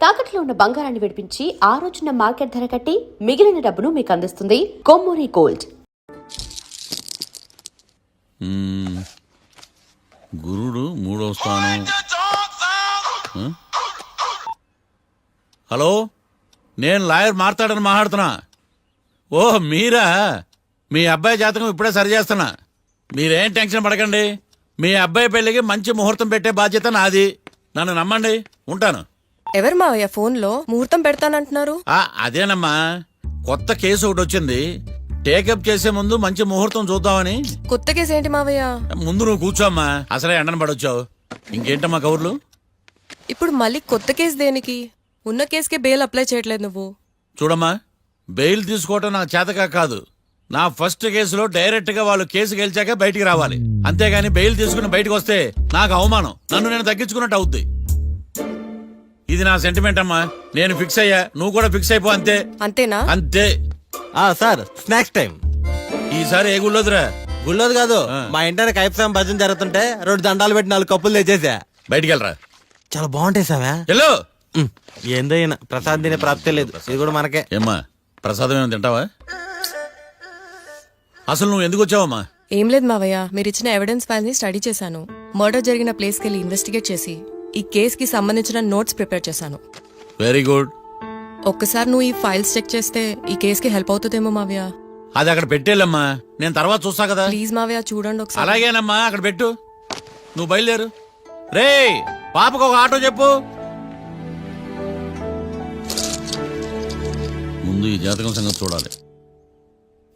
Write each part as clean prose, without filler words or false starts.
తాకట్లో ఉన్న బంగారాన్ని విడిపించి ఆ రోజున మార్కెట్ ధర కట్టి మిగిలిన డబ్బును మీకు అందిస్తుంది కొమ్మూరి గోల్డ్. గురుడు 3వ స్థానం. హలో, నేను లాయర్ మాట్లాడుతున్నా. ఓ మీరా? మీ అబ్బాయి జాతకం ఇప్పుడే సరి చేస్తున్నా. మీరేం టెన్షన్ పడకండి. మీ అబ్బాయి పెళ్లికి మంచి ముహూర్తం పెట్టే బాధ్యత నాది. నన్ను నమ్మండి. ఉంటాను. ఎవరు మావయ్య ఫోన్లో ముహూర్తం పెడతానంటున్నారు? అదేనమ్మా, కొత్త కేసు ఒకటి వచ్చింది. టేకప్ చేసే ముందు మంచి ముహూర్తం చూద్దామని. కొత్త కేసు ఏంటి మావయ్య? ముందు నువ్వు కూర్చోమ్మా, అసలే ఎండను పడొచ్చావు. ఇంకేంటమ్మా కబుర్లు? ఇప్పుడు మళ్ళీ కొత్త కేసు దేనికి? ఉన్న కేసుకే బెయిల్ అప్లై చేయట్లేదు నువ్వు. చూడమ్మా, బెయిల్ తీసుకోవటం నాకు చేతగా కాదు. నా ఫస్ట్ కేసులో డైరెక్ట్ గా వాళ్ళు కేసు గెలిచాక బయటికి రావాలి. అంతేగాని బెయిల్ తీసుకుని బయటకు వస్తే నాకు అవమానం. నన్ను నేను తగ్గించుకున్నట్టు అవుద్ది. ఇది నా సెంటిమెంట్ అమ్మా. నేను ఫిక్స్ అయ్యా, నువ్వు కూడా ఫిక్స్ అయిపో. అంతే. అంతేనా? అంతే. Sir, snacks time. ఈసారి ఏ గుళ్ళోదురా? గుళ్ళోది కాదు, మా ఇంటర్ కైప్సాం భజన జరుగుతుంటే 2 దండాలు పెట్టి 4 కప్పులు తెచ్చేసా. బయటికి వెళ్ళరా. చాలా బాగుంటాయి సావా. ఎల్లో ఏందో ఈయన ప్రసాద్ తినే ప్రాప్తే లేదు. ఇది కూడా మనకే. ఏమ్మా, ప్రసాదం ఏమైనా తింటావా? అసలు నువ్వు ఎందుకు వచ్చావమ్మా? ఏం లేదు మావయ్య, మీరు ఇచ్చిన ఎవిడెన్స్ ఫైల్ ని స్టడీ చేశాను. మర్డర్ జరిగిన ప్లేస్ కి వెళ్ళి ఇన్వెస్టిగేట్ చేసి ఈ కేస్ కి సంబంధించిన నోట్స్ ప్రిపేర్ చేశాను. Very good. ఒక్కసారి నువ్వు ఈ ఫైల్స్ చెక్ చేస్తే ఈ కేస్ కి హెల్ప్ అవుతుందేమో మావయ్య. అది అక్కడ పెట్టేళ్ళమ్మా, నేను తర్వాత చూస్తా కదా. ప్లీజ్ మావయ్య, చూడండి ఒకసారి. అలాగేనమ్మా, అక్కడ పెట్టు. నువ్వు బయలుదేరు. రే, పాపకు ఒక ఆటో చెప్పు. ముందు ఈ జాతకం సంగతి చూడాలి.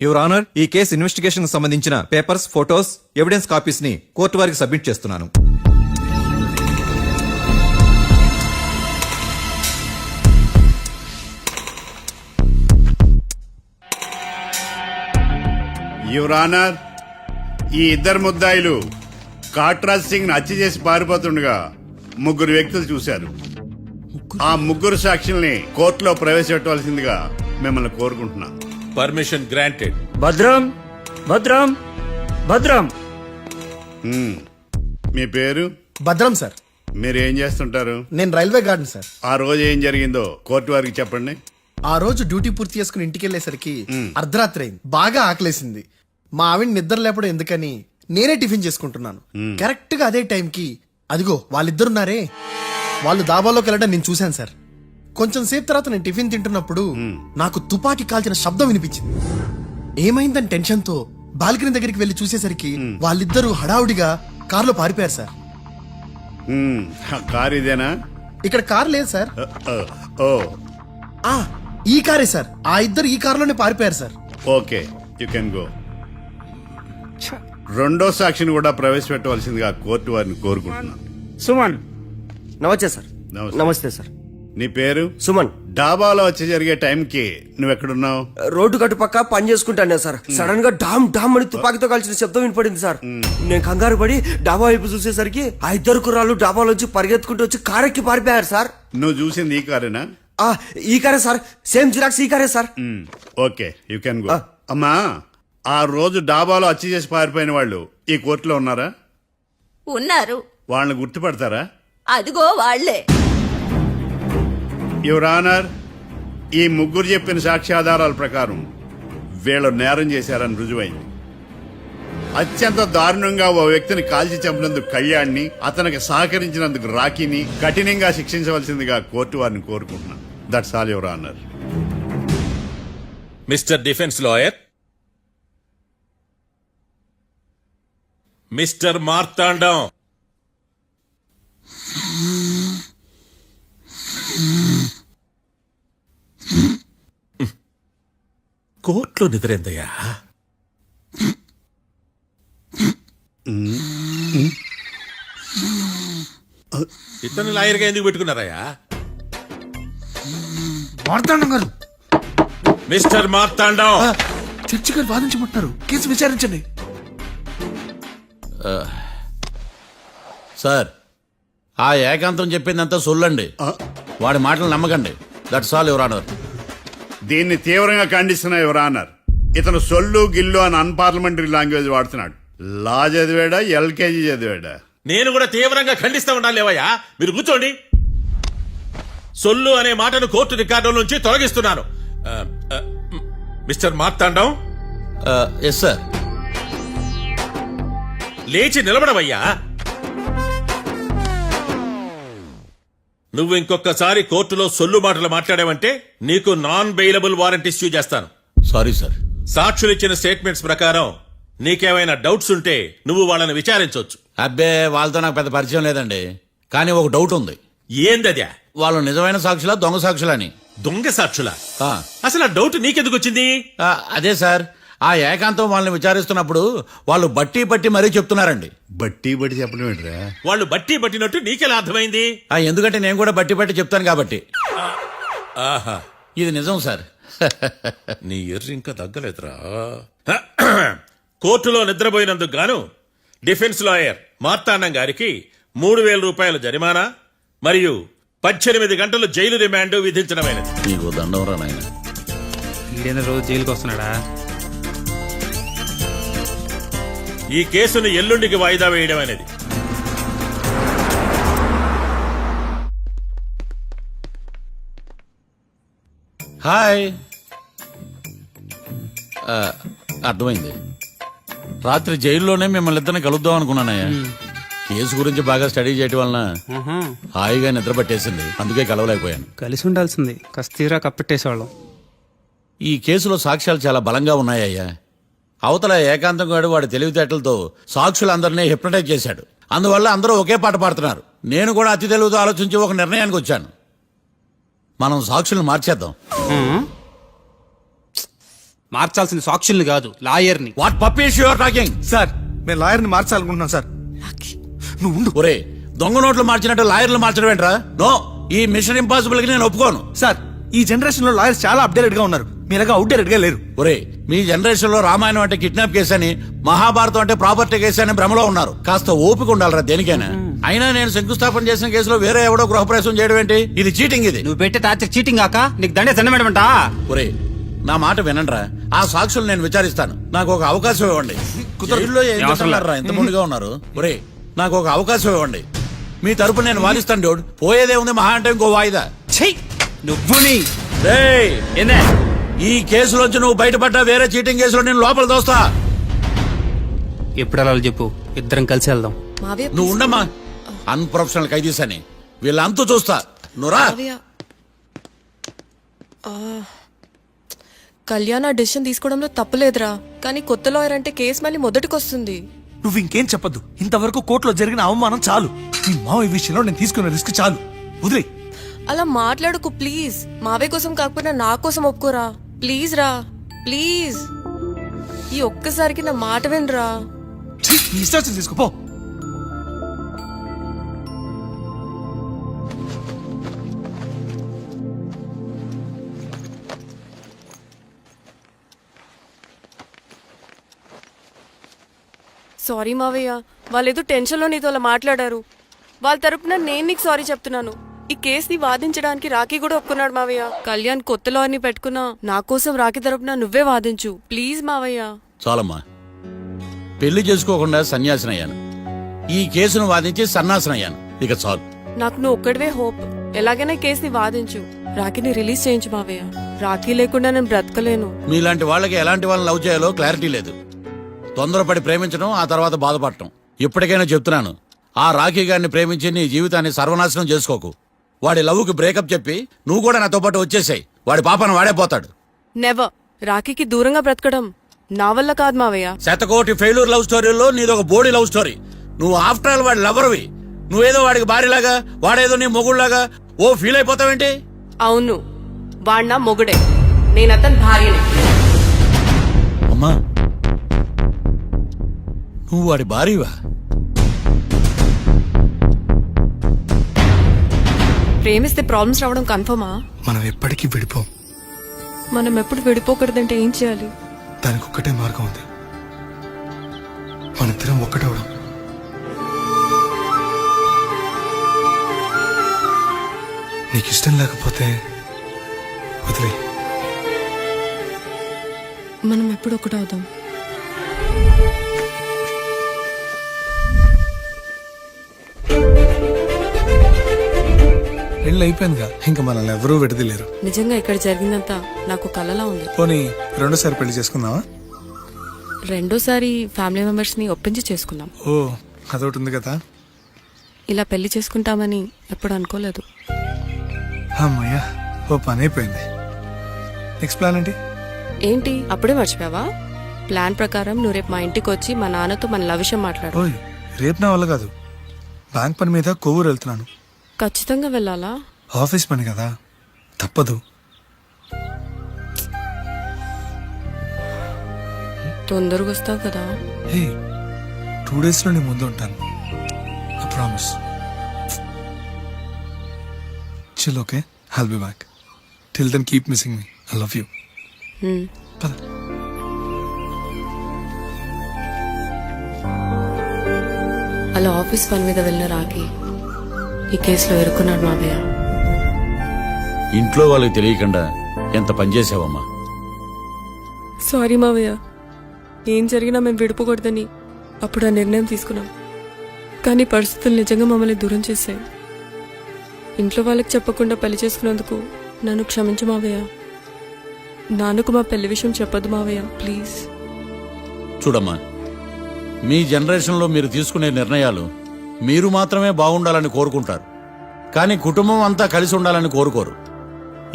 యువర్ ఆనర్, ఈ కేసు ఇన్వెస్టిగేషన్ కు సంబంధించిన పేపర్స్, ఫోటోస్, ఎవిడెన్స్ కాపీస్ ని కోర్టు వారికి సబ్మిట్ చేస్తున్నాను. యువర్ ఆనర్, ఈ ఇద్దరు ముద్దాయిలు కాట్రాజ్ సింగ్ హత్య చేసి పారిపోతుండగా 3 వ్యక్తులు చూశారు. ఆ 3 సాక్షుల్ని కోర్టులో ప్రవేశపెట్టవలసిందిగా మిమ్మల్ని కోరుకుంటున్నాను. Permission granted. భద్రం భద్రం భద్రం. మీ పేరు? భద్రం సార్. మీరు ఏం చేస్తుంటారు? నేను రైల్వే గార్డెన్ సార్. ఆ రోజు ఏం జరిగిందో కోర్టు వారికి చెప్పండి. ఆ రోజు డ్యూటీ పూర్తి చేసుకుని ఇంటికి వెళ్ళేసరికి అర్ధరాత్రి అయింది. బాగా ఆకలేసింది. మా ఆవిడ నిద్ర లేపడం ఎందుకని నేనే టిఫిన్ చేసుకుంటున్నాను. కరెక్ట్ గా అదే టైంకి అదిగో వాళ్ళిద్దరున్నారే, వాళ్ళు దాబాలోకి వెళ్ళడం నేను చూశాను సార్. కొంచెం సేపు తర్వాత నేను టిఫిన్ తింటున్నప్పుడు నాకు తుపాకీ కాల్చిన శబ్దం వినిపించింది. ఏమైందని టెన్షన్ తో బాల్కనీ దగ్గరికి వెళ్లి చూసేసరికి వాళ్ళిద్దరూ హడావుడిగా కారులో పారిపోయారు సార్. కారు ఇదేనా? ఇక్కడ కారు లేదు సార్. ఓ, ఈ కారే సార్. ఆ ఇద్దరు ఈ కారులోనే పారిపోయారు sir. Okay, you can go. రెండో సాక్షిని కూడా ప్రవేశపెట్టవలసిందిగా కోర్టు వారిని కోరుకుంటున్నాను. సుమన్. నమస్తే సార్. నమస్తే సార్. నీ పేరు? సుమన్. డాబాలో వచ్చి జరిగే టైంకి నువ్వెక్కడున్నావు? రోడ్డు గట్టు పక్క పని చేసుకుంటానే సార్. సడన్ గా డామ్ డామ్ అని తుపాకీతో కాల్చిన శబ్దం వినపడింది సార్. నేను కంగారు పడి డాబా వైపు చూసేసరికి ఆ ఇద్దరు కుర్రాళ్ళు డాబాలోంచి పరిగెత్తుకుంటూ వచ్చి కారెక్కి పారిపోయారు సార్. నువ్వు చూసింది ఈ కారేనా? ఈ కారే సార్. సేమ్ జిరాక్స్ ఈ కారే sir. Okay, you can go. అమ్మా, ఆ రోజు డాబాలో హత్య చేసి పారిపోయిన వాళ్ళు ఈ కోర్టులో ఉన్నారా? ఉన్నారు. వాళ్ళని గుర్తుపడతారా? అదిగో వాళ్లే. యువర్ ఆనర్, ఈ 3 చెప్పిన సాక్ష్యాధారాల ప్రకారం వీళ్ళు నేరం చేశారని రుజువైంది. అత్యంత దారుణంగా ఓ వ్యక్తిని కాల్చి చంపినందుకు కళ్యాణ్ని, అతనికి సహకరించినందుకు రాకీని కఠినంగా శిక్షించవలసిందిగా కోర్టు వారిని కోరుకుంటున్నాను. That's all your honour. Mister defence lawyer, mister Martandam, కోర్టులో నిద్రేందయ్యా? ఇతను లాయర్గా ఎందుకు పెట్టుకున్నారయ్యా? మార్తాండం గారు. మిస్టర్ మార్తాండం, చర్చి గారు వాదించమంటున్నారు. కేసు విచారించండి. సార్, ఆ ఏకాంతం చెప్పిందంతా సొల్లండి. వాడి మాటలు నమ్మకండి. That's all your honour. దీన్ని తీవ్రంగా ఖండిస్తున్నా యువర్ ఆనర్. ఇతను సొల్లు గిల్లు అని అన్పార్లమెంటరీ లాంగ్వేజ్ వాడుతున్నాడు. లా చదివాడా, ఎల్కేజీ చదివాడా? నేను కూడా తీవ్రంగా ఖండిస్తా ఉండాలి. లేవయ్యా, మీరు కూర్చోండి. సొల్లు అనే మాటను కోర్టు రికార్డుల నుంచి తొలగిస్తున్నాను. ఆ, ఆ, మిస్టర్ మార్తాండం, ఎస్ సార్. లేచి నిలబడవయ్యా. నువ్వు ఇంకొకసారి కోర్టులో సొల్లు మాటలు మాట్లాడావంటే నీకు నాన్ బెయిలబుల్ వారెంట్ ఇష్యూ చేస్తాను. Sorry sir. సాక్షులు ఇచ్చిన స్టేట్మెంట్స్ ప్రకారం నీకేమైనా డౌట్స్ ఉంటే నువ్వు వాళ్ళని విచారించవచ్చు. అబ్బే, వాళ్ళతో నాకు పెద్ద పరిచయం లేదండి. కానీ ఒక డౌట్ ఉంది. ఏందద్యా? వాళ్ళు నిజమైన సాక్షులా దొంగ సాక్షులని? దొంగ సాక్షులా? ఆ, అసలు ఆ డౌట్ నీకెందుకు వచ్చింది? అదే సార్, ఆ ఏకాంతం వాళ్ళని విచారిస్తున్నప్పుడు వాళ్ళు బట్టి పట్టి మరీ చెప్తున్నారండి. బట్టి బట్టి చెప్పడం ఏంట్రా? వాళ్ళు బట్టి పట్టినట్టు నీకెలా అర్థమైంది? ఎందుకంటే నేను కూడా బట్టి పట్టి చెప్తాను కాబట్టి. ఆహా, ఇది నిజం సార్. నీ ఎర్రి ఇంకా తగ్గలేదురా. కోర్టులో నిద్రపోయినందుకు గాను డిఫెన్స్ లాయర్ మార్తాండం గారికి 3,000 రూపాయల జరిమానా మరియు 18 గంటలు జైలు రిమాండ్ విధించడమైనది. నీకు దండం రా నాయన. ఈడేనా రోజు జైలుకి వస్తున్నాడా? ఈ కేసును ఎల్లుండికి వాయిదా వేయడం అనేది. హాయ్. అర్థమైంది. రాత్రి జైల్లోనే మిమ్మల్ని ఇద్దరిని కలుద్దాం అనుకున్నానయ్యా. కేసు గురించి బాగా స్టడీ చేయటం వలన హాయిగా నిద్ర పట్టేసింది, అందుకే కలవలేకపోయాను. కలిసి ఉండాల్సింది, కస్తీరా కప్పెట్టేసేవాళ్ళం. ఈ కేసులో సాక్ష్యాలు చాలా బలంగా ఉన్నాయ్యా. అవతల ఏకాంతం గాడు వాడి తెలివితేటలతో సాక్షులందరినీ హిప్నటైజ్ చేశాడు. అందువల్ల అందరూ ఒకే పాట పాడుతున్నారు. నేను కూడా అతి తెలివితో ఆలోచించి ఒక నిర్ణయానికి వచ్చాను. మనం సాక్షులను మార్చేద్దాం. మార్చాల్సింది సాక్షుల్ని కాదు, లాయర్ని. What puppies you are talking? Sir, మేము లాయర్ని మార్చాలనుకుంటున్నాం సార్. నువ్వు ఉండు. ఒరే, దొంగ నోట్లు మార్చినట్టు లాయర్లు మార్చడం ఏంట్రా? నో, ఈ మిషన్ ఇంపాసిబుల్ కి నేను ఒప్పుకోను. సార్, ఈ జనరేషన్ లో లాయర్స్ చాలా అప్డేటెడ్ గా ఉన్నారు, మీరుగా అవుట్డేటెడ్ గా లేరు. ఒరే, మీ జనరేషన్ లో రామాయణం అంటే కిడ్నాప్ కేసు అని, మహాభారతం అంటే ప్రాపర్టీ కేసు అని భ్రమలో ఉన్నారు. కాస్త ఓపిక ఉండాలరా దేనికైనా. అయినా నేను శంకుస్థాపన చేసిన కేసులో వేరే ఎవడో గృహప్రవేశం చేయడం ఏంటి? ఇది చీటింగ్. ఇది నువ్వు పెట్టే టార్చర్ చీటింగ్ కాక నీకు దండే దండమేడమంటా? ఒరే, నా మాట వినండిరా. ఆ సాక్షులు నేను విచారిస్తాను. నాకు ఒక అవకాశం ఇవ్వండి. జైల్లో ఏం చేస్తున్నారా ఇంత ముందుగా ఉన్నారు? ఒరే, నాకు ఒక అవకాశం ఇవ్వండి. మీ తరపు నేను వాదిస్తాను. డోడ్ పోయేదే ఉంది, మహా అంటే ఇంకో వాయిదా. నువ్వు రేయ్, ఈ కేసులోంచి నువ్వు బయటపడ్డా వేరే చీటింగ్ కేసులో నేను లోపల దోస్తా. ఎప్పుడు అలా చెప్పు, ఇద్దరం కలిసి వెళ్దాం. మావయ్య నువ్వు ఉండమ్మా. అన్ప్రొఫెషనల్ ఖైదీసని వీళ్ళంతా చూస్తా. నువ్వురా. మావయ్య, కళ్యాణ్ ఆ డెసిషన్ తీసుకోవడంలో తప్పులేదురా, కానీ కొత్త లాయర్ అంటే కేసు మళ్ళీ మొదటికొస్తుంది. నువ్వు ఇంకేం చెప్పొద్దు. ఇంతవరకు కోర్టులో జరిగిన అవమానం చాలు. ఈ మావయ్య విషయంలో నేను తీసుకున్న రిస్క్ చాలు. వదిలే. అలా మాట్లాడుకు ప్లీజ్. మావయ్య కోసం కాకపోయినా నా కోసం ఒప్పుకోరా ప్లీజ్ రా, ప్లీజ్. ఈ ఒక్కసారికి నా మాట వినరా. ఇష్టాచం తీసుకుపో. సారీ మావయ్య, వాళ్ళేదో టెన్షన్లో నీతో అలా మాట్లాడారు. వాళ్ళ తరపున నేను నీకు సారీ చెప్తున్నాను. ఈ కేసుని వాదించడానికి రాఖీ కూడా ఒప్పుకున్నాడు మావయ్య. కళ్యాణ్ కొత్త లాయర్ని పెట్టుకున్నా నా కోసం రాఖీ తరపున నువ్వే వాదించు ప్లీజ్ మావయ్య. చాలమ్మా. పెళ్లి చేసుకోకుండా సన్యాసినయ్యాను. ఈ కేసును వాదించి సన్నాసనయ్యాను. ఇక చాలు. నాకు నువ్వు ఒక్కడివే హోప్. ఎలాగైనా ఈ కేసుని వాదించు, రాఖీని రిలీజ్ చేయించు మావయ్య. రాఖీ లేకుండా నేను బ్రతకలేను. మీలాంటి వాళ్ళకి ఎలాంటి వాళ్ళని లవ్ చేయాలో క్లారిటీ లేదు. తొందరపడి ప్రేమించడం, ఆ తర్వాత బాధపడటం. ఇప్పటికైనా చెప్తున్నాను, ఆ రాఖీ గారిని ప్రేమించి నీ జీవితాన్ని సర్వనాశనం చేసుకోకు. వాడి లవ్కి బ్రేకప్ చెప్పి నువ్వు కూడా నాతో పాటు వచ్చేసాయి. వాడి పాపను వాడే పోతాడు. నెవర్. రాఖీకి దూరంగా బ్రతకడం నా వల్ల కాదు మావయ్య. శతకోటి ఫెయిల్యూర్ లవ్ స్టోరీలో నీదొక బోడీ లవ్ స్టోరీ. నువ్వు ఆఫ్టర్ ఆల్ వాడి లవర్వి. నువ్వేదో వాడికి భార్యలాగా, వాడేదో నీ మొగుళ్లాగా ఓ ఫీల్ అయిపోతావేంటి? అవును, వాడు నా మొగుడే, నేను అతని భార్యని. అమ్మా, నువ్వు వాడి భార్యవా? ప్రేమిస్తే ప్రాబ్లమ్స్ రావడం కన్ఫర్మా? మనం ఎప్పటికీ విడిపోం. మనం ఎప్పుడు విడిపోకూడదంటే ఏం చేయాలి? దానికి ఒక్కటే మార్గం ఉంది. మనిద్దరం ఒక్కటవడం. నీకు ఇష్టం లేకపోతే వదిలే. మనం ఎప్పుడు ఒకటవుదాం. పెళ్ళి అయిపోయిందిగా ఇంకా మనల్ని ఎవరూ విడదలేరు. నిజంగా ఇక్కడ జరిగిందంతా నాకు కలలా ఉంది. పోనీ రెండోసారి పెళ్లి చేసుకుందామా? రెండోసారి ఫ్యామిలీ మెంబర్స్ ని ఒప్పించి చేసుకుందాం. ఓ అదొకటి ఉంది కదా. ఇలా పెళ్లి చేసుకుంటామని ఎప్పుడు అనుకోలేదు. అమ్మయ్యా, ఓ పని అయిపోయింది. నెక్స్ట్ ప్లాన్ ఏంటి? ఏంటి అప్పుడే మర్చిపోయావా? ప్లాన్ ప్రకారం నువ్వు రేపు మా ఇంటికి వచ్చి మా నాన్నతో మన లవ్ విషయం మాట్లాడు. ఓయ్ రేపు నా వల్ల కాదు. బ్యాంక్ పని మీద కొవ్వూరు వెళ్తున్నాను. ఖచ్చితంగా వెళ్ళాలా? ఆఫీస్ పని కదా, తప్పదు. తొందరగా వస్తావు కదా. హే 2 days లో నీ ముందు ఉంటాను. I promise. Chill okay, I'll be back. Till then keep missing me. I love you. పద. అలా ఆఫీస్ పని మీద వెళ్ళిన రాకి ఈ కేసులో ఇరుక్కున్నాడు మావయ్య. ఇంట్లో వాళ్ళకి తెలియకుండా ఎంత పనిచేసావమ్మా. సారీ మావయ్య, ఏం జరిగినా మేము విడిపోకూడదని అప్పుడు ఆ నిర్ణయం తీసుకున్నాం. కానీ పరిస్థితులు నిజంగా మమ్మల్ని దూరం చేశాయి. ఇంట్లో వాళ్ళకి చెప్పకుండా పెళ్లి చేసుకున్నందుకు నన్ను క్షమించు మావయ్య. నాన్నకు మా పెళ్లి విషయం చెప్పొద్దు మావయ్య, ప్లీజ్. చూడమ్మా, మీ జనరేషన్లో మీరు తీసుకునే నిర్ణయాలు మీరు మాత్రమే బాగుండాలని కోరుకుంటారు, కానీ కుటుంబం అంతా కలిసి ఉండాలని కోరుకోరు.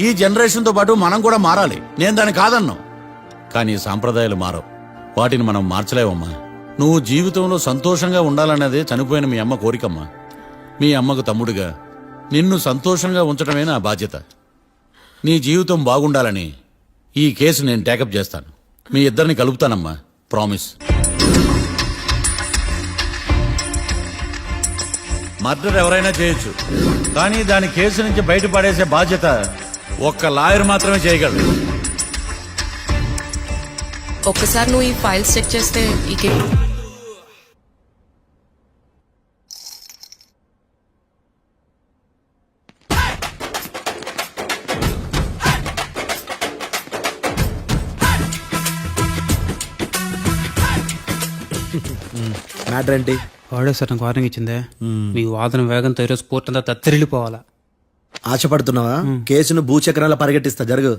ఈ జనరేషన్తో పాటు మనం కూడా మారాలి. నేను దాన్ని కాదన్నాను, కానీ సాంప్రదాయాలు మారవు. వాటిని మనం మార్చలేవమ్మా. నువ్వు జీవితంలో సంతోషంగా ఉండాలన్నదే చనిపోయిన మీ అమ్మ కోరికమ్మా. మీ అమ్మకు తమ్ముడిగా నిన్ను సంతోషంగా ఉంచడమే నా బాధ్యత. నీ జీవితం బాగుండాలని ఈ కేసు నేను టేకప్ చేస్తాను. మీ ఇద్దరిని కలుపుతానమ్మా, ప్రామిస్. మర్డర్ ఎవరైనా చేయొచ్చు, కానీ దాని కేసు నుంచి బయటపడేసే బాధ్యత ఒక్క లాయర్ మాత్రమే చేయగలడు. ఒక్కసారి నువ్వు ఈ ఫైల్స్ చెక్ చేస్తే ఈ కేసు మ్యాటర్ ఏంటి? వాడే సార్ నాకు వార్నింగ్ ఇచ్చిందే. మీ వాదన వేగంతో ఈరోజు కోర్టు అంతా తత్తరిల్లిపోవాలా. ఆశపడుతున్నావా? కేసును భూచక్రాల పరిగెట్టిస్తా, జరుగు.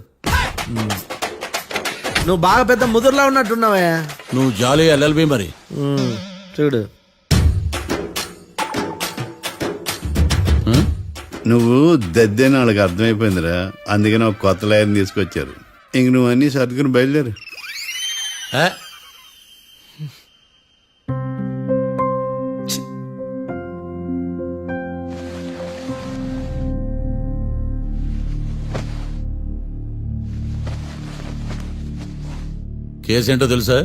నువ్వు బాగా పెద్ద ముదురులా ఉన్నట్టున్నావే. నువ్వు జాలి ఎల్ఎల్బి మరి. చూడు, నువ్వు దద్దేని వాళ్ళకి అర్థమైపోయిందిరా. అందుకని ఒక కొత్త లాయర్ని తీసుకొచ్చారు. ఇంక నువ్వు అన్నీ సర్దుకుని బయలుదేరు. ఏ? కేసేంటో తెలుసా?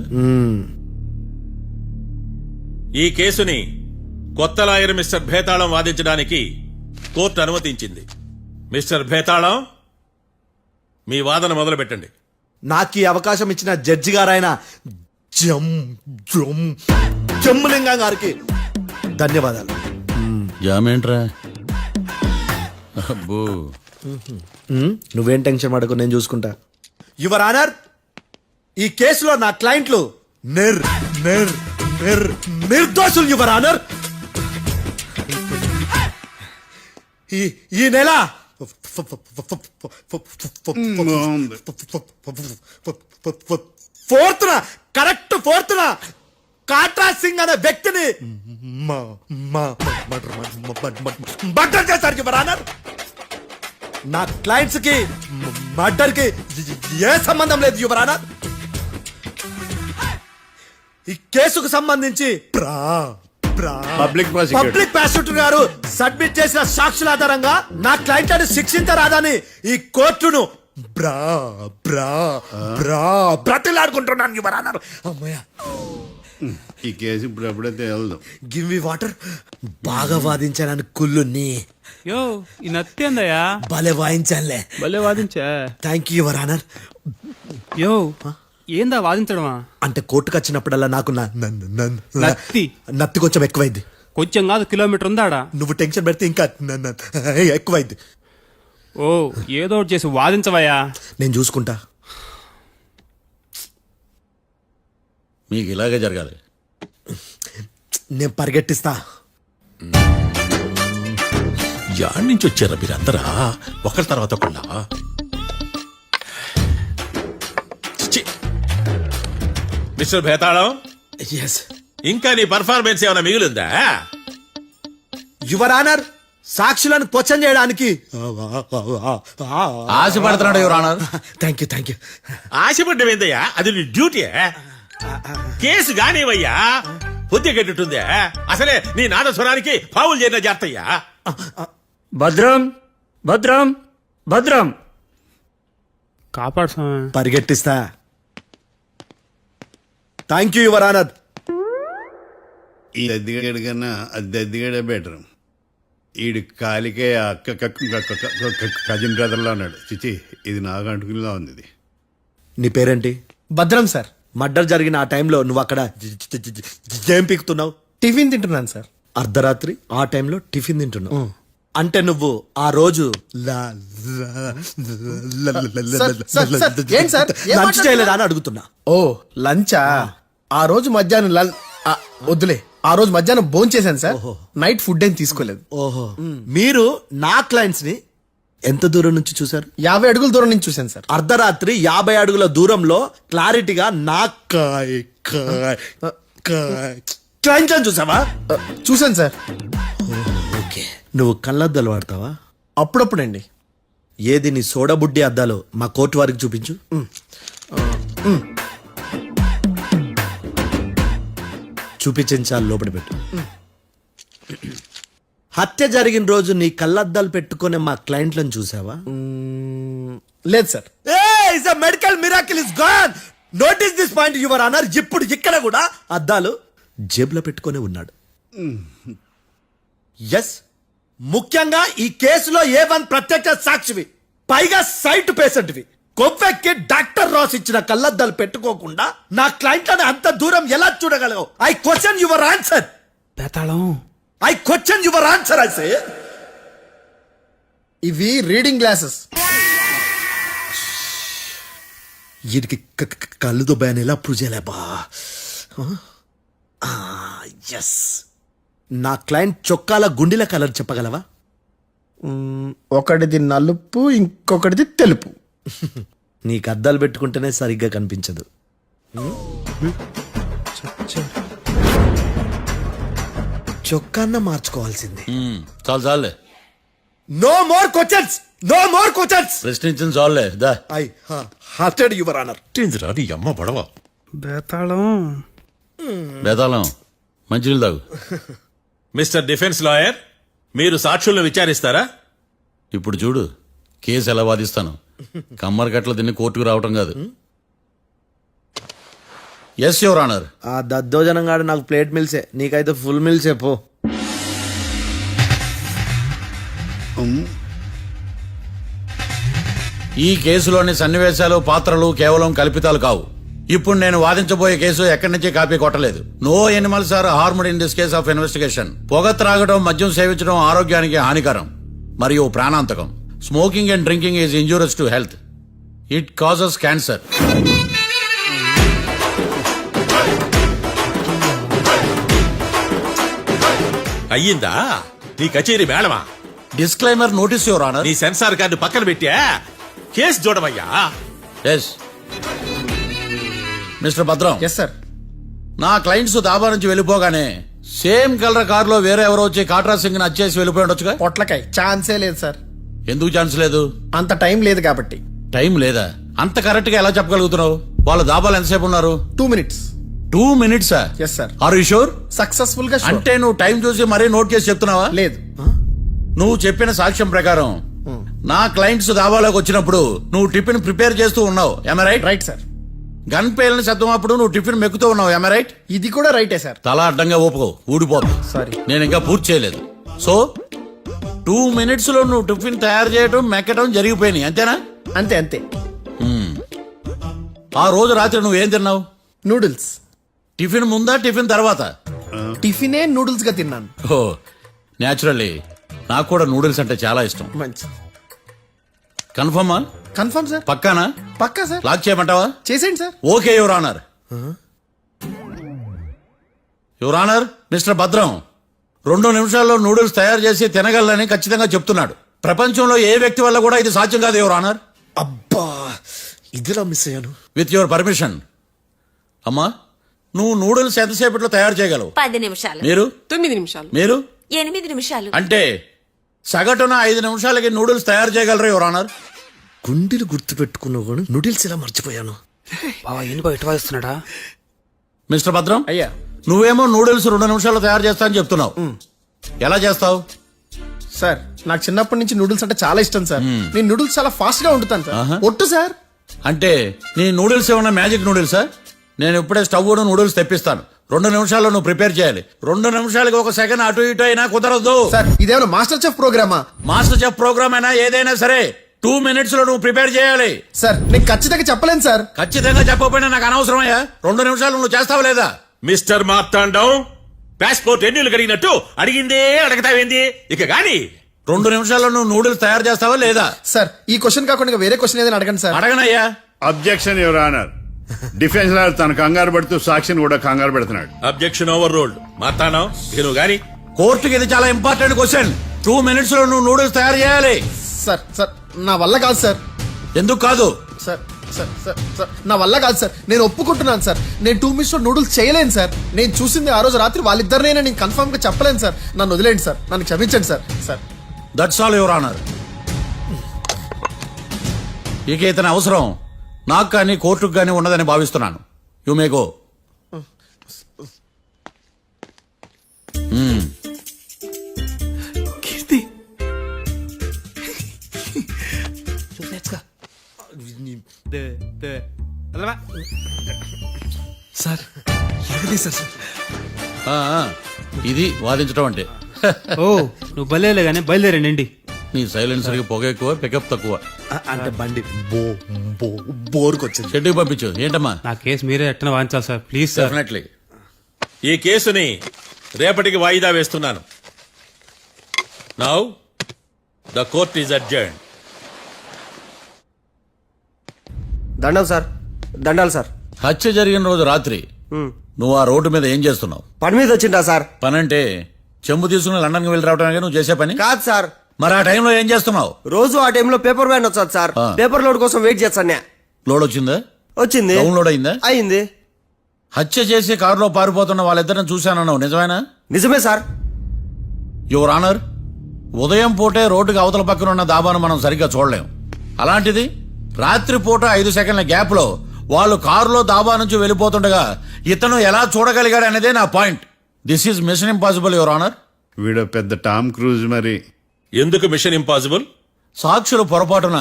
ఈ కేసుని కొత్త లాయర్ మిస్టర్ భేతాళం వాదించడానికి కోర్టు అనుమతించింది. మిస్టర్ భేతాళం, మీ వాదన మొదలు పెట్టండి. నాకు ఈ అవకాశం ఇచ్చిన జడ్జి గారైన జమ్ములింగం గారికి ధన్యవాదాలు. జామేంట్రా? అబ్బో, నువ్వేం టెన్షన్ పడకు, నేను చూసుకుంటా. యువర్ ఆనర్, ఈ కేసులో నా క్లయింట్లు నిర్దోషులు యువర్ ఆనర్. ఈ నెల ఫోర్త్న కాట్రా సింగ్ అనే వ్యక్తిని మర్డర్ చేశారు యువర్ ఆనర్. నా క్లయింట్స్ కి మర్డర్ కి ఏ సంబంధం లేదు యువర్ ఆనర్. ఈ కేసుకు సంబంధించి పబ్లిక్ ప్రాసిక్యూటర్ గారు సబ్మిట్ చేసిన సాక్షుల ఆధారంగా నా క్లయింట్ అని శిక్షించరాదని ఈ కోర్టును బ్రతిలాడుకుంటున్నాను యువర్ ఆనర్. అమ్మయ్యా, ఈ కేసు ఇప్పుడు ఎప్పుడైతే వెళ్దాం. Give me water. బాగా వాదించానని కుళ్ళుని యో ఈ నత్తేందయ్యా, భలే వాయించానులే. భలే వాదించా. Thank you your honour. యో ఏందా వాదించడమా? అంటే కోర్టుకు వచ్చినప్పుడల్లా నాకు నత్తి కొంచెం ఎక్కువైంది. కొంచెం కాదు, కిలోమీటర్ ఉందాడా. నువ్వు టెన్షన్ పెడితే ఇంకా ఎక్కువైంది. ఓ ఏదో ఒకటి చేసి వాదించవయ్యా. నేను చూసుకుంటా. మీకు ఇలాగే జరగాలి. నేను పరిగెట్టిస్తా. యాడ్ నుంచి వచ్చారా మీరందరా ఒకరి తర్వాత ఒకళ్ళ మిస్టర్ భేతాళం ఎస్ ఇంకా నీ పర్ఫార్మెన్స్ ఏమైనా మిగిలిందా యువర్ ఆనర్ సాక్షులను క్వశ్చన్ చేయడానికి ఆశపడుతున్నాడు యువర్ ఆనర్. థ్యాంక్ యూ ఆశపడ్డమేందయ్యా అది నీ డ్యూటీ కేసు గానివయ్యా బుద్ధి గట్టుందే అసలే నీ నాదస్వరానికి పావులు చేరిన జాతయ్యా భద్రం భద్రం భద్రం కాపాడు స్వామి. పరిగెట్టిస్తా. Thank you your honour. ఈ దద్దిగడి కన్నా అది దద్దిగడే బెటర్. ఈడు కాలికే కజిన్ బ్రదర్లో ఉన్నాడు. చిచి ఇది నాకు అంటుకునిలా ఉంది ఇది. నీ పేరేంటి? భద్రం సార్. మర్డర్ జరిగిన ఆ టైంలో నువ్వు అక్కడ ఏం పీకుతున్నావు? టిఫిన్ తింటున్నాను సార్. అర్ధరాత్రి ఆ టైంలో టిఫిన్ తింటున్నావు అంటే నువ్వు ఆ రోజు ఏంటి సార్? ఏం లంచ్ చేయలేదా అని అడుగుతున్నా. ఓ లంచా? ఆ రోజు మధ్యాహ్నం వద్దులే, ఆ రోజు మధ్యాహ్నం భోజనం చేశాను సార్. నైట్ ఫుడ్ ఏం తీసుకోలేదు. ఓహో, మీరు నా క్లయింట్స్ ని ఎంత దూరం నుంచి చూసారు? 50 అడుగుల దూరం నుంచి చూశాను సార్. అర్ధరాత్రి 50 అడుగుల దూరంలో క్లారిటీగా నా క్లయింట్స్ అని చూసావా? చూశాను సార్. ఓకే, నువ్వు కళ్ళద్దాలు వాడతావా? అప్పుడప్పుడండి. ఏది నీ సోడా బుడ్డి అద్దాలు మా కోర్టు వారికి చూపించు. చూపించాలి, లోపల పెట్టు. హత్య జరిగిన రోజు నీ కళ్ళద్దాలు పెట్టుకునే మా క్లయింట్లను చూసావా? లేదు sir. Medical miracle is gone. Notice this point your honour. ఇప్పుడు ఇక్కడ కూడా అద్దాలు జేబులో పెట్టుకొని ఉన్నాడు. ఎస్, ముఖ్యంగా ఈ కేసులో A1 ప్రత్యక్ష సాక్షివి, పైగా సైట్ పేషెంట్వి. కొవ్వెక్కి డాక్టర్ రాస్ ఇచ్చిన కళ్ళద్దాలు పెట్టుకోకుండా నా క్లయింట్లను అంత దూరం ఎలా చూడగలవు? I question your answer. బేతాళం I question your answer. I say ఇవి రీడింగ్ గ్లాసెస్. వీడికి కళ్ళు దుబ్బాయని ఎలా ప్రూవ్ చేయలేబా? ఎస్, నా క్లయింట్ చొక్కాల గుండెల కలర్ చెప్పగలవా? ఒకటిది నలుపు, ఇంకొకటిది తెలుపు. నీకు అద్దాలు పెట్టుకుంటేనే సరిగ్గా కనిపించదు. చొక్కాన్న మార్చుకోవాల్సింది. చాలు చాలులే, no more questions, no more questions. ప్రశ్నించిన చాలులే. దా ఐ హార్టెడ్ యువర్ ఆనర్. నీ అమ్మ పడవ బేతాళం బేతాళం మంచినీళ్ళు తాగు. మిస్టర్ డిఫెన్స్ లాయర్, మీరు సాక్షులను విచారిస్తారా? ఇప్పుడు చూడు కేసు ఎలా వాదిస్తాను. కమ్మరి గట్ల తిని కోర్టుకు రావటం కాదు. Yes your honour. ఆ దద్దోజనం గాడు నాకు ప్లేట్ మిల్సే, నీకైతే ఫుల్ మిల్సే పో. ఈ కేసులోని సన్నివేశాలు, పాత్రలు కేవలం కల్పితాలు కావు. ఇప్పుడు నేను వాదించబోయే కేసు ఎక్కడి నుంచి కాపీ కొట్టలేదు. No animals are harmed in this case of investigation. పొగ త్రాగడం, మద్యం సేవించడం ఆరోగ్యానికి హానికరం మరియు ప్రాణాంతకం. Smoking and drinking is injurious to health. It causes cancer. అయ్యిందా నీ కచేరీ మేడమా? Disclaimer notice your honour. నీ సెన్సార్ కార్డు పక్కన పెట్టా కేసు చూడమయ్యా. Yes mister Bhadram. Yes sir. నా క్లయింట్స్ దాబా నుంచి వెళ్ళిపోగానే సేమ్ కలర్ కారులో వేరే ఎవరో వచ్చి కాట్రా సింగ్ ని వచ్చేసి వెళ్ళిపోయి ఉండొచ్చుగా. పొట్లకాయ ఛాన్సే లేదు సార్. ఎందుకు ఛాన్స్ లేదు? అంత టైం లేదు కాబట్టి. టైం లేదా? అంత కరెక్ట్ గా ఎలా చెప్పగలుగుతున్నావు? వాళ్ళ దాబాలు ఎంతసేపు ఉన్నారు? 2 minutes. 2 minutes? Yes sir. Are you sure? Successful గా sure. అంటే నువ్వు టైం చూసి మరీ నోట్ చేసి చెప్తున్నావా? లేదు. నువ్వు చెప్పిన సాక్ష్యం ప్రకారం నా క్లయింట్స్ దాబాలోకి వచ్చినప్పుడు నువ్వు టిఫిన్ ప్రిపేర్ చేస్తూ ఉన్నావు. am I right? Right sir. Gun పేలిన శబ్దం అప్పుడు నువ్వు టిఫిన్ మెక్కుతూ ఉన్నావు. am I right? ఇది కూడా రైటే సార్. తల అడ్డంగా ఊపుకో, ఊడిపోతుంది. సారీ. నేను ఇంకా పూర్తి చేయలేదు. సో 2 minutes లో నువ్వు టిఫిన్ తయారు చేయడం, మెక్కడం జరిగిపోయినాయి, అంతేనా? అంతే అంతే. ఆ రోజు రాత్రి నువ్వు ఏం తిన్నావు? నూడిల్స్. టిఫిన్ ముందా, టిఫిన్ తర్వాత? టిఫినే నూడిల్స్ గా తిన్నాను. ఓ న్యాచురల్లీ నాకు కూడా నూడిల్స్ అంటే చాలా ఇష్టం. మంచి. కన్ఫర్మా? Confirm sir. పక్కానా? పక్కా సార్. లాక్ చేయమంటావా? చేసేయండి sir. Okay your honour. Your honour, mister Bhadram 2 నిమిషాల్లో నూడిల్స్ తయారు చేసి తినగలనని ఖచ్చితంగా చెప్తున్నాడు. ప్రపంచంలో ఏ వ్యక్తి వల్ల కూడా ఇది సాధ్యం కాదు యువర్ ఆనర్. అబ్బా ఇదిలా మిస్ అయ్యాను. With your permission. అమ్మా, నువ్వు నూడిల్స్ ఎంతసేపట్లో తయారు చేయగలవు? 10 నిమిషాలు. మీరు 9 నిమిషాలు. మీరు 8 నిమిషాలు. అంటే సగటున 5 నిమిషాలకి నూడిల్స్ తయారు చేయగలరు యువర్ ఆనర్. గుండెలు గుర్తు పెట్టుకున్నావు కూడా నూడిల్స్ ఇలా మర్చిపోయాను. బావా ఏంటి బావ ఇటు వాయిస్తున్నాడా? మిస్టర్ భద్రం, అయ్యా నువ్వేమో నూడిల్స్ 2 నిమిషాల్లో తయారు చేస్తా అని చెప్తున్నావు. ఎలా చేస్తావు? సార్ నాకు చిన్నప్పటి నుంచి నూడిల్స్ అంటే చాలా ఇష్టం సార్. నేను నూడిల్స్ చాలా ఫాస్ట్ గా వండుతాను సార్. ఒట్టు సార్. అంటే నీ నూడిల్స్ ఏమన్నా మ్యాజిక్ నూడిల్సా? నేను ఇప్పుడే స్టవ్ నూడిల్స్ తెప్పిస్తాను. 2 నిమిషాల్లో నువ్వు ప్రిపేర్ చేయాలి. 2 నిమిషాలకి 1 సెకండ్ అటు ఇటు అయినా కుదరదు. సార్ ఇదేమైనా మాస్టర్ చెఫ్ ప్రోగ్రామా? మాస్టర్ చెఫ్ ప్రోగ్రామ్ అయినా ఏదైనా సరే 2 మినిట్స్ లో నువ్వు ప్రిపేర్ చేయాలి. సార్ నేను ఖచ్చితంగా చెప్పలేను సార్. ఖచ్చితంగా చెప్పకపోయినా నాకు అనవసరమయ్యా. 2 నిమిషాలు నువ్వు చేస్తావా లేదా? మిస్టర్ మార్తాండం, పాస్పోర్ట్ ఎన్నిళ్ళు కడిగినట్టు అడిగిందే అడగతావేంది? ఇక గాని 2 నిమిషాల్లో నువ్వు నూడిల్స్ తయారు చేస్తావా లేదా? సార్ ఈ క్వశ్చన్ కాకుండా ఇంకా వేరే క్వశ్చన్ ఏదైనా అడగండి సార్. అడగనయ్యా. Objection your honour. Defence lawyer తన కంగారు పడుతూ సాక్షిని కూడా కంగారు పెడుతున్నాడు. Objection over ruled. మార్తాండం, ఇక నువ్వు గాని. కోర్టుకి ఇది చాలా ఇంపార్టెంట్ క్వశ్చన్. 2 మినిట్స్ లో నువ్వు నూడిల్స్ తయారు చేయాలి. సార్ సార్ నా వల్ల కాదు సార్. ఎందుకు కాదు? సార్ సార్ సార్ సార్ నా వల్ల కాదు సార్. నేను ఒప్పుకుంటున్నాను సార్. నేను 2 మినిట్స్ లో నూడిల్స్ చేయలేను సార్. నేను చూసింది ఆ రోజు రాత్రి వాళ్ళిద్దరినైనా నేను కన్ఫర్మ్ గా చెప్పలేను సార్. నన్ను వదిలేండి సార్. నన్ను క్షమించండి sir. Sir that's all your honour. ఇక ఇతని అవసరం నాకు కానీ కోర్టుకు కానీ ఉండదని భావిస్తున్నాను. You may go. Sir sir ఇది వాదించడం అంటే. ఓ నువ్వు బయలుదేరలే కానీ బయలుదేరండి. నీ సైలెన్సర్ కి పొగ ఎక్కువ, పికప్ తక్కువ. అంటే బండి బోర్కి వచ్చింది. షెడ్యూల్ పంపించు. ఏంటమ్మా? నా కేసు మీరే ఎట్టన వాయించాలి సార్, ప్లీజ్ సార్. డెఫినెట్లీ. ఈ కేసుని రేపటికి వాయిదా వేస్తున్నాను. Now the court is adjourned. దండం సార్. దండాలి సార్. హత్య జరిగిన రోజు రాత్రి నువ్వు ఆ రోడ్డు మీద ఏం చేస్తున్నావు? పని మీద వచ్చిందా సార్? పని అంటే చెంబు తీసుకుని లండన్ కి వెళ్ళి రావడానికి నువ్వు చేసే పని కాదు సార్. మరి ఆ టైంలో ఏం చేస్తున్నావు? రోజు ఆ టైంలో పేపర్ వ్యాన్ వచ్చాది సార్. పేపర్ లోడ్ కోసం వెయిట్ చేస్తాను. లోడ్ వచ్చిందా? వచ్చింది. డౌన్లోడ్ అయిందా? అయింది. హత్య చేసి కారులో పారిపోతున్న వాళ్ళిద్దరిని చూశానన్నావు, నిజమేనా? నిజమే సార్. యువర్ ఆనర్, ఉదయం పూటే రోడ్డుకి అవతల పక్కన ఉన్న దాబాను మనం సరిగ్గా చూడలేం. అలాంటిది రాత్రి పూట 5 సెకండ్ల గ్యాప్ లో వాళ్ళు కారులో దాబా నుంచి వెళ్ళిపోతుండగా ఇతను ఎలా చూడగలిగాడు అనేదే నా point. This is mission impossible your honour. వీడు పెద్ద టామ్ క్రూజ్ మరి. ఎందుకు మిషన్ ఇంపాసిబుల్? సాక్షులు పొరపాటున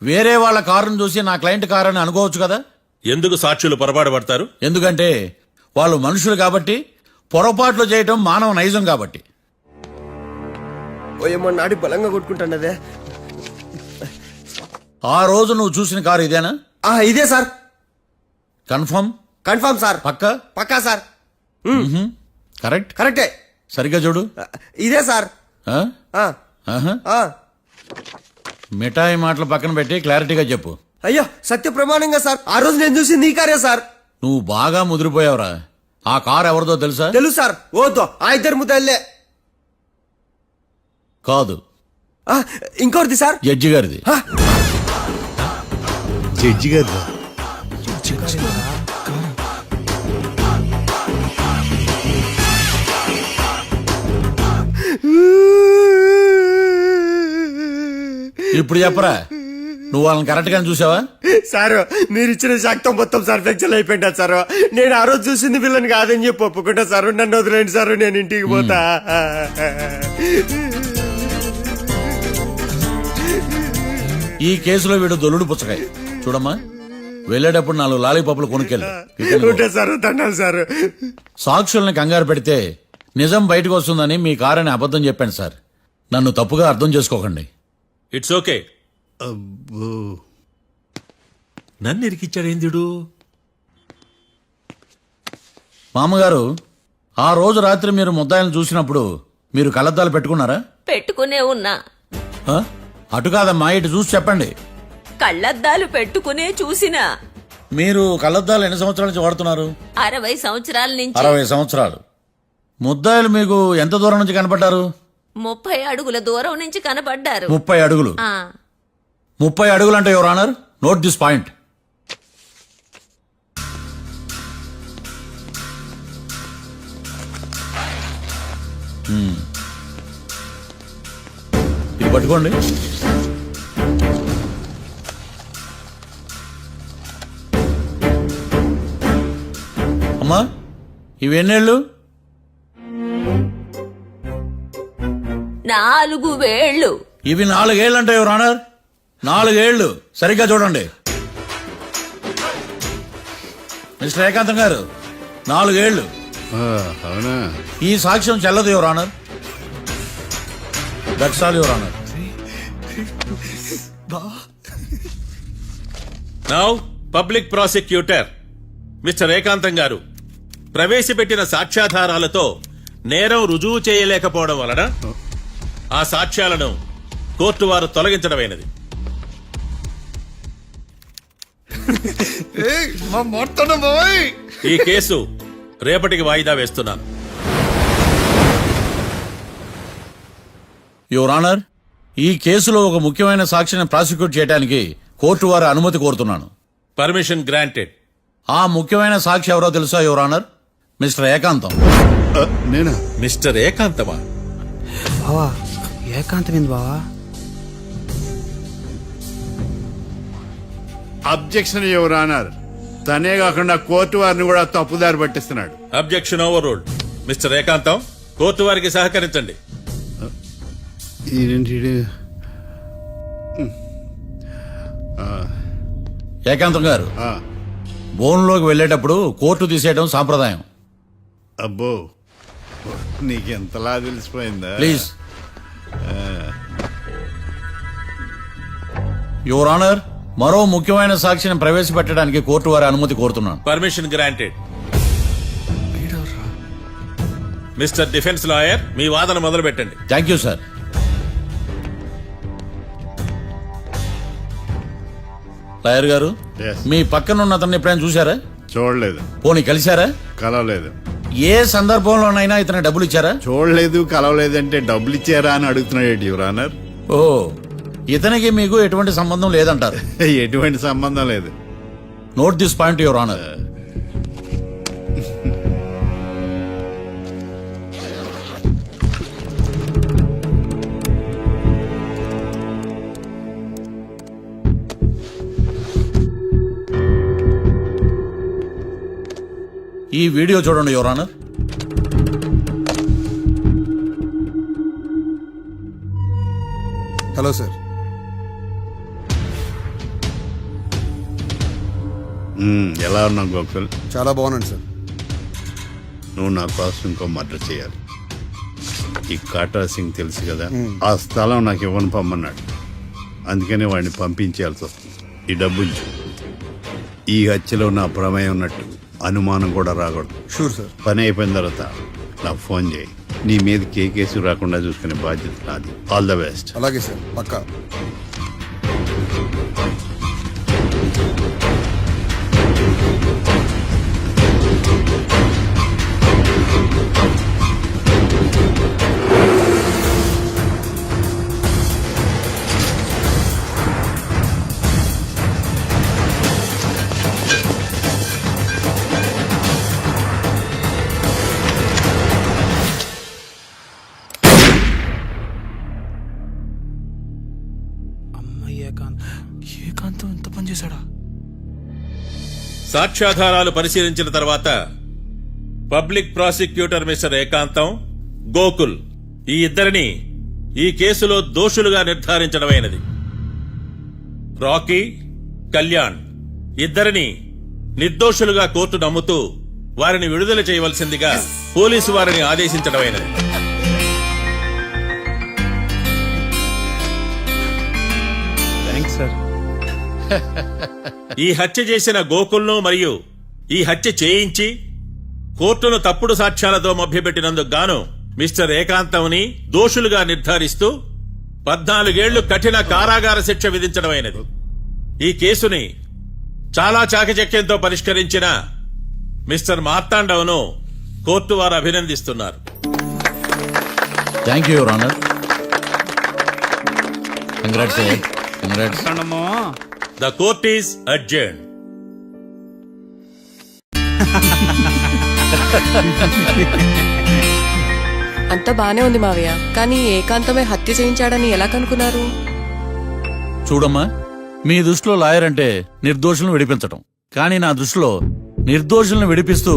వేరే వాళ్ళ కారును చూసి నా క్లయింట్ కారు అని అనుకోవచ్చు కదా. ఎందుకు సాక్షులు పొరపాటు పడతారు? ఎందుకంటే వాళ్ళు మనుషులు కాబట్టి, పొరపాట్లు చేయటం మానవ నైజం కాబట్టి. ఓయమ్మ నాడి బలంగా కొట్టుకుంటానదే. ఆ రోజు నువ్వు చూసిన కారు ఇదేనా? ఇదే సార్. కన్ఫర్మ్? Confirm sir. పక్కా? పక్కా సార్. కరెక్ట్? కరెక్టే. సరిగ్గా చూడు. ఇదే సార్. ఆ? ఆ, ఆహా. ఆ. మిఠాయి మాటలు పక్కన పెట్టి క్లారిటీగా చెప్పు. అయ్యో సత్య ప్రమాణంగా సార్, ఆ రోజు నేను చూసి నీ కారే సార్. నువ్వు బాగా ముదిరిపోయావురా. ఆ కారు ఎవరిదో తెలుసా? తెలుసు సార్. ఓతో ఆ ఇద్దరు ముద్దల్లే. కాదు, ఇంకోటిది సార్. జడ్జి గారిది. జడ్జి గారు ఇప్పుడు చెప్పరా, నువ్వు వాళ్ళని కరెక్ట్ గా చూసావా? సార్ మీరు ఇచ్చిన శాక్తం మొత్తం సార్ ఫ్లెక్చర్ అయిపోయింది సార్. నేను ఆ రోజు చూసింది వీళ్ళని కాదని చెప్పి ఒప్పుకుంటా సార్. నన్ను వదిలేండి సార్, నేను ఇంటికి పోతా. ఈ కేసులో వీడు దొల్లుడు పుచ్చకాయ. చూడమ్మా, వెళ్ళేటప్పుడు 4 లాలీపాపులు కొనుక్కెళ్ళు. Sir దండాలి sir. సాక్షుల్ని కంగారు పెడితే నిజం బయటకు వస్తుందని మీ కారని అబద్ధం చెప్పాను సార్. నన్ను తప్పుగా అర్థం చేసుకోకండి. It's okay. నన్ను ఇరికిచ్చాడేందుడు? మామగారు, ఆ రోజు రాత్రి మీరు ముద్దాయిలను చూసినప్పుడు మీరు కళ్ళద్దాలు పెట్టుకున్నారా? పెట్టుకునే ఉన్నా. ఆ? అటు కాదమ్మా, ఇటు చూసి చెప్పండి. కళ్ళద్దాలు పెట్టుకునే చూసినా. మీరు కళ్ళద్దాలు ఎన్ని సంవత్సరాల నుంచి వాడుతున్నారు? 60 సంవత్సరాల నుంచి. 60 సంవత్సరాలు. ముద్దాయిలు మీకు ఎంత దూరం నుంచి కనపడ్డారు? 30 అడుగుల దూరం నుంచి కనపడ్డారు. 30 అడుగులు. ఆ 30 అడుగులు అంటే your honour, note this point. ఇది పట్టుకోండి. అమ్మా, ఇవి ఎన్నేళ్ళు? 4 వేళ్ళు. ఇవి 4 ఏళ్ళు అంటే యువర్ ఆనర్, 4 ఏళ్ళు. సరిగ్గా చూడండి మిస్టర్ ఏకాంతం గారు, 4 ఏళ్ళు. అవునా? ఈ సాక్ష్యం చెల్లదు your honour. That's all your honour. Now public prosecutor mister ఏకాంతం గారు ప్రవేశపెట్టిన సాక్ష్యాధారాలతో నేరం రుజువు చేయలేకపోవడం వలన ఆ సాక్ష్యాలను కోర్టు వారు తొలగించడమైనది. ఈ కేసు రేపటికి వాయిదా వేస్తున్నాను. యువర్ ఆనర్, ఈ కేసులో ఒక ముఖ్యమైన సాక్షిని ప్రాసిక్యూట్ చేయడానికి కోర్టు వారి అనుమతి కోరుతున్నాను. Permission granted. ఆ ముఖ్యమైన సాక్షి ఎవరో తెలుసా యువర్ ఆనర్? మిస్టర్ ఏకాంతం. నేనా? మిస్టర్ ఏకాంతమా? బావా ఏకాంతమైంది బావా. Objection your honour. తనే కాకుండా కోర్టు వారిని కూడా తప్పుదారి పట్టిస్తున్నాడు. Objection overruled. Mister Ekantham, court వారికి సహకరించండి. ఏకాంతం గారు, బోన్లోకి వెళ్ళేటప్పుడు కోర్టు తీసేయడం సాంప్రదాయం. అబ్బో, నీకెంతలా తెలిసిపోయిందా? ప్లీజ్. యువర్ ఆనర్, మరో ముఖ్యమైన సాక్షిని ప్రవేశపెట్టడానికి కోర్టు వారి అనుమతి కోరుతున్నాను. Permission granted. Mister defence lawyer, మీ వాదన మొదలు పెట్టండి. Thank you sir. లాయర్ గారు, Yes. మీ పక్కన ఉన్న అతన్ని ఎప్పుడైనా చూసారా? చూడలేదు. పోనీ కలిశారా? కలవలేదు. ఏ సందర్భంలోనైనా ఇతను డబ్బులు ఇచ్చారా? చూడలేదు, కలవలేదంటే డబ్బులు ఇచ్చారా అని అడుగుతున్నాడు యువర్ ఆనర్. ఓ, ఇతనికి మీకు ఎటువంటి సంబంధం లేదంటారు? ఎటువంటి సంబంధం లేదు. Note this point your honour. ఈ వీడియో చూడండి యువర్ ఆనర్. Hello sir. ఎలా ఉన్నావు గోకుల్? చాలా బాగున్నాను సార్. నువ్వు నా కోసం ఇంకో మర్డర్ చేయాలి. ఈ కాటా సింగ్ తెలుసు కదా, ఆ స్థలం నాకు ఇవ్వను పమ్మన్నాడు. అందుకనే వాడిని పంపించాల్సి వస్తుంది. ఈ డబ్బు ఇచ్చు. ఈ హత్యలో నా ప్రమేయం ఉన్నట్టు అనుమానం కూడా రాకూడదు. Sure sir. పని అయిపోయిన తర్వాత నాకు ఫోన్ చేయి. నీ మీద కేసు రాకుండా చూసుకునే బాధ్యత నాది. All the best. అలాగే సార్, పక్కా. ఏకాంతం ఎంత పని చేశాడా? సాక్ష్యాధారాలు పరిశీలించిన తర్వాత పబ్లిక్ ప్రాసిక్యూటర్ మిస్టర్ ఏకాంతం, గోకుల్ ఈ ఇద్దరిని ఈ కేసులో దోషులుగా నిర్ధారించడమైనది. రాకీ, కళ్యాణ్ ఇద్దరిని నిర్దోషులుగా కోర్టు నమ్ముతూ వారిని విడుదల చేయవలసిందిగా పోలీసు వారిని ఆదేశించడమైనది. Thanks sir. ఈ హత్య చేసిన గోకుల్ను మరియు ఈ హత్య చేయించి కోర్టును తప్పుడు సాక్ష్యాలతో మభ్యపెట్టినందుకు గాను మిస్టర్ ఏకాంతంని దోషులుగా నిర్ధారిస్తూ 14 ఏళ్లు కఠిన కారాగార శిక్ష విధించడమైనది. ఈ కేసుని చాలా చాకచక్యంతో పరిష్కరించిన మిస్టర్ మార్తాండవ్ను కోర్టు వారు అభినందిస్తున్నారు. Thank you your honour. Congrats congrats. The court is adjourn. అంతా బానే ఉంది మావయ్య, కానీ ఏకాంతమే హత్య చేయించాడని ఎలా కనుక్కున్నారు? చూడమ్మా, మీ దృష్టిలో లాయర్ అంటే నిర్దోషులను విడిపించటం, కానీ నా దృష్టిలో నిర్దోషులను విడిపిస్తూ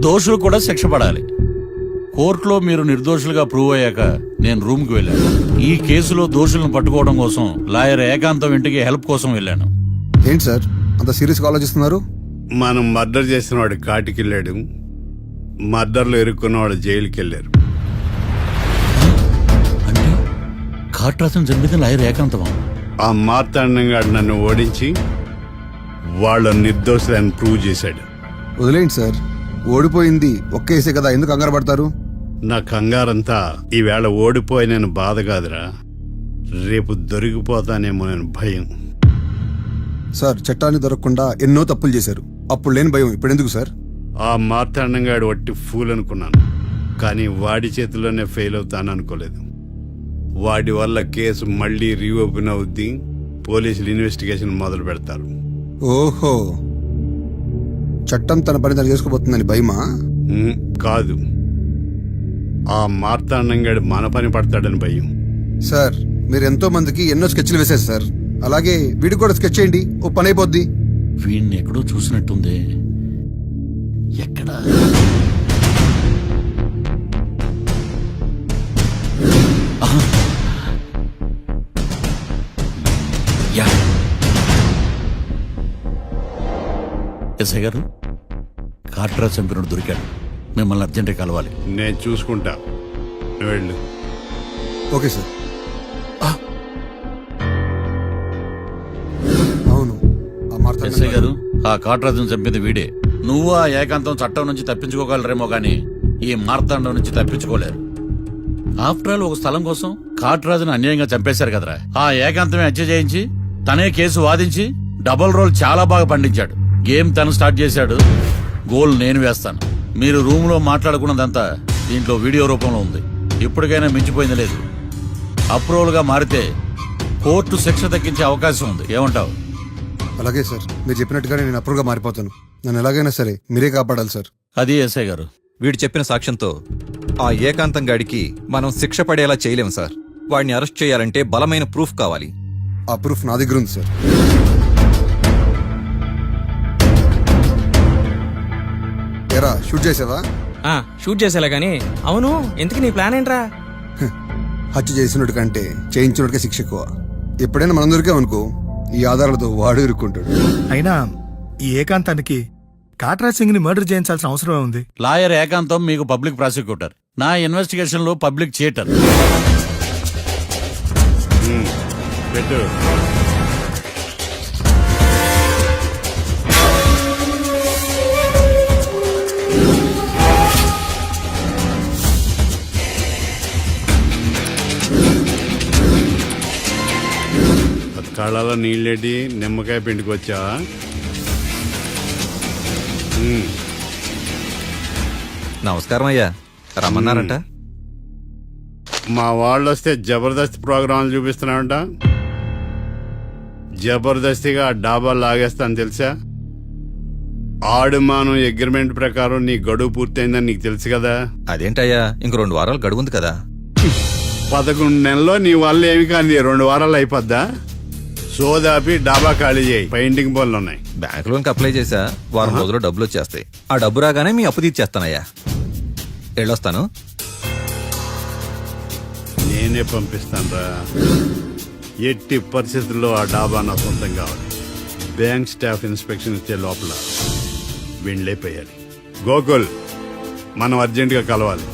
దోషులు కూడా శిక్ష పడాలి. కోర్టులో మీరు నిర్దోషులుగా ప్రూవ్ అయ్యాక నేను రూమ్ కి వెళ్ళాను. ఈ కేసులో దోషులను పట్టుకోవడం కోసం లాయర్ ఏకాంతం ఇంటికి హెల్ప్ కోసం వెళ్ళాను. ఏంటి సార్ అంత సీరియస్ గా ఆలోచిస్తున్నారు? మనం మర్డర్ చేసిన వాడు కాటికి వెళ్ళాడు, మర్డర్లో ఇరుక్కున్న వాడు జైలుకి వెళ్ళారు. అంటే కాట్రాసం చంపితే లాయర్ ఏకాంతమా? ఆ మార్తాండంగా నన్ను ఓడించి వాళ్ళ నిర్దోషులని ప్రూవ్ చేశాడు. వదిలేండి సార్, ఓడిపోయింది ఒక్కేసే కదా, ఎందుకు కంగారు పడతారు? నా కంగారంతా ఈవేళ ఓడిపోయి నేను బాధ కాదురా, రేపు దొరికిపోతానేమో నేను భయం. సార్ చట్టాన్ని దొరకకుండా ఎన్నో తప్పులు చేశారు, అప్పుడు లేని భయం ఇప్పుడు ఎందుకు సార్? ఆ మార్తాండంగాడు వట్టి ఫూల్ అనుకున్నాను, కానీ వాడి చేతిలోనే ఫెయిల్ అవుతాను అనుకోలేదు. వాడి వల్ల కేసు మళ్ళీ రీఓపెన్ అవుద్ది, పోలీసులు ఇన్వెస్టిగేషన్ మొదలు పెడతారు. ఓహో, చట్టం తన పని తను చేసుకోబోతుందని భయమా? కాదు, ఆ మార్తాండంగాడు మన పని పడతాడని భయం. సార్ మీరు ఎంతో మందికి ఎన్నో స్కెచ్లు వేశారు సార్, అలాగే వీడికి కూడా స్కెచ్ చేయండి, ఓ పని అయిపోద్ది. వీడిని ఎక్కడో చూసినట్టుంది. ఎక్కడా? ఆహా. యా. ఎస్ఐ గారు, కాట్రా చంపినోడు దొరికాడు, మిమ్మల్ని అర్జెంట్ కలవాలి. నేను చూసుకుంటా, నువ్వు వెళ్ళు. Okay sir. అవును, ఆ మార్తాండం ఎస్ఐ గారు, ఆ కాట్రాజును చంపింది వీడే. నువ్వు ఆ ఏకాంతం చట్టం నుంచి తప్పించుకోగలరేమో గాని ఈ మార్తాండం నుంచి తప్పించుకోలేరు. ఆఫ్టర్ ఆల్ ఒక స్థలం కోసం కాట్రాజును అన్యాయంగా చంపేశారు కదరా. ఆ ఏకాంతమే హత్య చేయించి తనే కేసు వాదించి డబుల్ రోల్ చాలా బాగా పండించాడు. గేమ్ తను స్టార్ట్ చేశాడు, గోల్ నేను వేస్తాను. మీరు రూమ్ లో మాట్లాడుకున్నదంతా దీంట్లో వీడియో రూపంలో ఉంది. ఇప్పటికైనా మించిపోయింది లేదు. అప్రూవల్ గా మారితే కోర్టు శిక్ష తగ్గించే అవకాశం ఉంది. ఏమంటావు? అలాగే సార్, మీరు చెప్పినట్టుగానే నేను అప్రూవ్గా మారిపోతాను. నన్ను ఎలాగైనా సరే మీరే కాపాడాలి సార్. అది ఎస్ఐ గారు. వీడు చెప్పిన సాక్ష్యంతో ఆ ఏకాంతం గాడికి మనం శిక్ష పడేలా చేయలేం సార్. వాడిని అరెస్ట్ చేయాలంటే బలమైన ప్రూఫ్ కావాలి. ఆ ప్రూఫ్ నా దగ్గర ఉంది సార్. ఎరా షూట్ చేసావా? షూట్ చేసేలా గానీ, అవును ఎందుకు నీ ప్లాన్ ఏంట్రా? హత్య చేసినట్టు కంటే చేయించినట్టుగా శిక్ష ఎక్కువ. ఎప్పుడైనా మనం దొరికామనుకో, ఈ ఆధారాలతో వాడు ఇరుక్కుంటాడు. అయినా ఈ ఏకాంతానికి కాట్రా సింగ్ ని మర్డర్ చేయించాల్సిన అవసరమే ఉంది. లాయర్ ఏకాంతం మీకు పబ్లిక్ ప్రాసిక్యూటర్, నా ఇన్వెస్టిగేషన్ లో పబ్లిక్ థియేటర్. పెట్టు. కళ్ళలో నీళ్ళేటి నిమ్మకాయ పిండికి వచ్చావా? నమస్కారం అయ్యా, రమ్మన్నారంట. మా వాళ్ళు వస్తే జబర్దస్త్ ప్రోగ్రాంలు చూపిస్తున్నావంట. జబర్దస్తిగా డాబా లాగేస్తాను తెలుసా? ఆడుమాను అగ్రిమెంట్ ప్రకారం నీ గడువు పూర్తయిందని నీకు తెలుసు కదా. అదేంటయ్యా, ఇంక 2 వారాలు గడువు ఉంది కదా. 11 నెలల్లో నీ వల్ల ఏమి కానీ 2 వారాలు అయిపోద్దా? సోదాపి డాబా ఖాళీ చేయి, పెయింటింగ్ పనులు ఉన్నాయి. బ్యాంక్ లోన్కి అప్లై చేశా, వారం రోజుల్లో డబ్బులు వచ్చేస్తాయి. ఆ డబ్బు రాగానే మీ అప్పు తీర్చేస్తానయ్యా. వెళ్ళొస్తాను. నేనే పంపిస్తానురా. ఎట్టి పరిస్థితుల్లో ఆ డాబా నా సొంతం కావాలి. బ్యాంక్ స్టాఫ్ ఇన్స్పెక్షన్ ఇచ్చే లోపల వెళ్ళైపోయాలి. గోకుల్, మనం అర్జెంటుగా కలవాలి.